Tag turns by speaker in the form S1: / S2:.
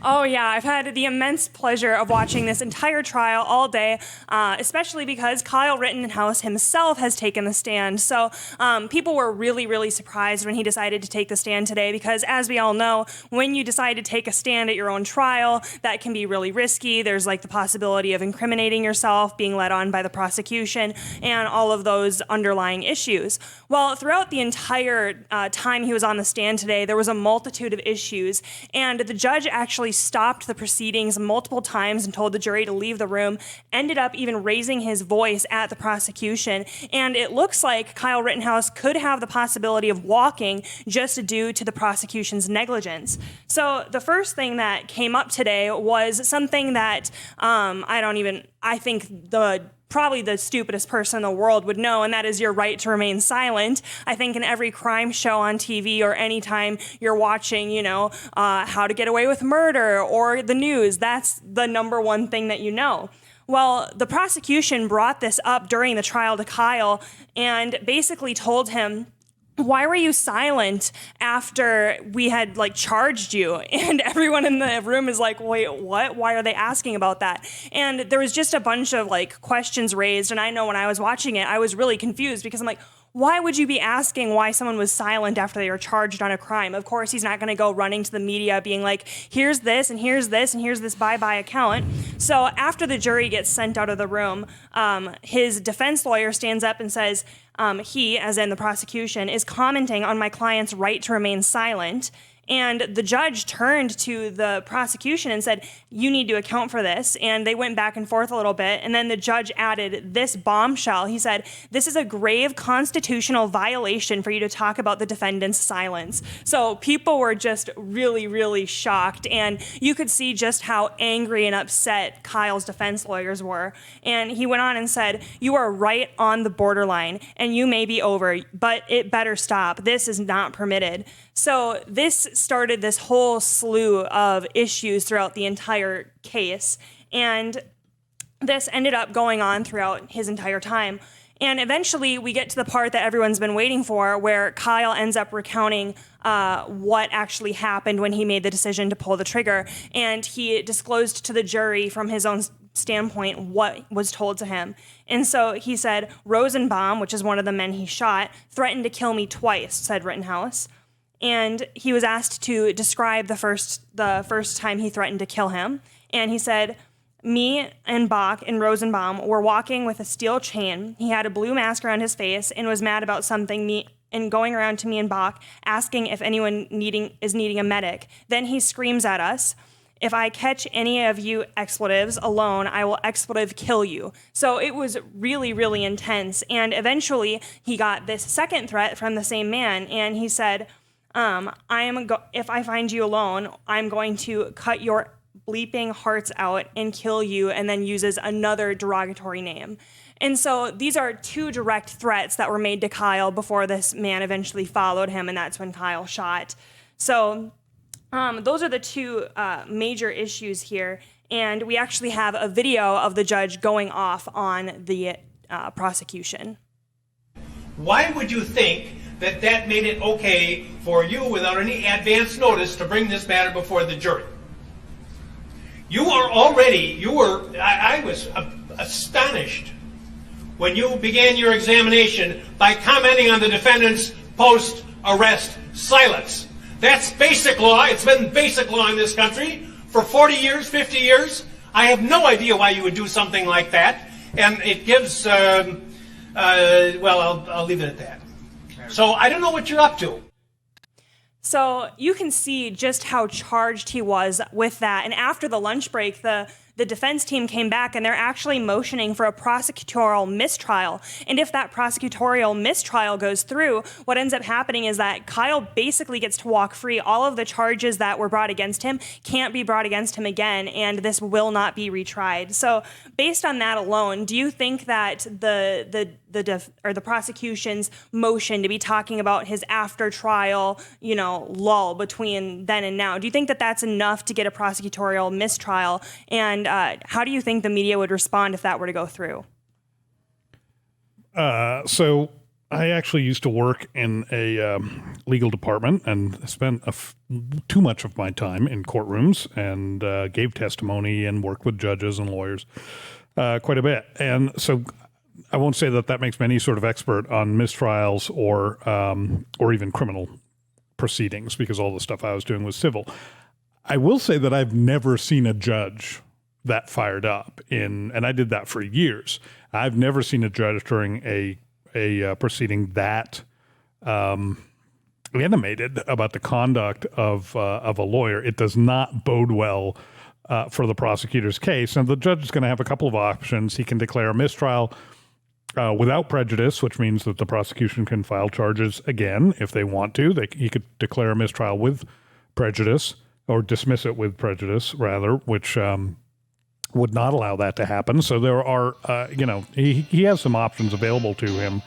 S1: Oh, yeah. I've had the immense pleasure of watching this entire trial all day, especially because Kyle Rittenhouse himself has taken the stand. So people were really, really surprised when he decided to take the stand today because, as we all know, when you decide to take a stand at your own trial, that can be really risky. There's like the possibility of incriminating yourself, being led on by the prosecution, and all of those underlying issues. Well, throughout the entire time he was on the stand today, there was a multitude of issues, and the judge actually stopped the proceedings multiple times and told the jury to leave the room, ended up even raising his voice at the prosecution, and it looks like Kyle Rittenhouse could have the possibility of walking just due to the prosecution's negligence. So the first thing that came up today was something that I think probably the stupidest person in the world would know, and that is your right to remain silent. I think in every crime show on TV or anytime you're watching, How to Get Away with Murder or the news, that's the number one thing that you know. Well, the prosecution brought this up during the trial to Kyle and basically told him, why were you silent after we had charged you? And everyone in the room is like, wait, what? Why are they asking about that? And there was just a bunch of questions raised. And I know when I was watching it, I was really confused because I'm like, why would you be asking why someone was silent after they were charged on a crime? Of course, he's not going to go running to the media being like, here's this and here's this and here's this bye-bye account. So after the jury gets sent out of the room, his defense lawyer stands up and says, he, as in the prosecution, is commenting on my client's right to remain silent. And the judge turned to the prosecution and said, you need to account for this. And they went back and forth a little bit. And then the judge added this bombshell. He said, this is a grave constitutional violation for you to talk about the defendant's silence. So people were just really, really shocked. And you could see just how angry and upset Kyle's defense lawyers were. And he went on and said, you are right on the borderline and you may be over, but it better stop. This is not permitted. So this started this whole slew of issues throughout the entire case, and this ended up going on throughout his entire time. And eventually we get to the part that everyone's been waiting for, where Kyle ends up recounting what actually happened when he made the decision to pull the trigger, and he disclosed to the jury from his own standpoint what was told to him. And so he said, Rosenbaum, which is one of the men he shot, threatened to kill me twice, said Rittenhouse. And he was asked to describe the first time he threatened to kill him. And he said, me and Bach and Rosenbaum were walking with a steel chain. He had a blue mask around his face and was mad about something, and going around to me and Bach, asking if anyone is needing a medic. Then he screams at us, if I catch any of you expletives alone, I will expletive kill you. So it was really, really intense. And eventually he got this second threat from the same man. And he said, if I find you alone, I'm going to cut your bleeping hearts out and kill you, and then uses another derogatory name. And so these are two direct threats that were made to Kyle before this man eventually followed him, and that's when Kyle shot. So those are the two major issues here, and we actually have a video of the judge going off on the prosecution.
S2: Why would you think that made it okay for you, without any advance notice, to bring this matter before the jury? I was astonished when you began your examination by commenting on the defendant's post-arrest silence. That's basic law. It's been basic law in this country for 40 years, 50 years. I have no idea why you would do something like that. And it gives, I'll leave it at that. So I don't know what you're up to.
S1: So you can see just how charged he was with that. And after the lunch break, the defense team came back and they're actually motioning for a prosecutorial mistrial. And if that prosecutorial mistrial goes through, what ends up happening is that Kyle basically gets to walk free. All of the charges that were brought against him can't be brought against him again, and this will not be retried. So based on that alone, do you think that the prosecution's motion to be talking about his after trial, lull between then and now, do you think that that's enough to get a prosecutorial mistrial? And how do you think the media would respond if that were to go through?
S3: So I actually used to work in a legal department and spent too much of my time in courtrooms and gave testimony and worked with judges and lawyers quite a bit. And so I won't say that makes me any sort of expert on mistrials or even criminal proceedings, because all the stuff I was doing was civil. I will say that I've never seen a judge that fired up and I did that for years. I've never seen a judge during a proceeding that animated about the conduct of a lawyer. It does not bode well for the prosecutor's case. And the judge is going to have a couple of options. He can declare a mistrial without prejudice, which means that the prosecution can file charges again if they want to. He could declare a mistrial with prejudice, or dismiss it with prejudice, rather, which would not allow that to happen. So there are, he has some options available to him.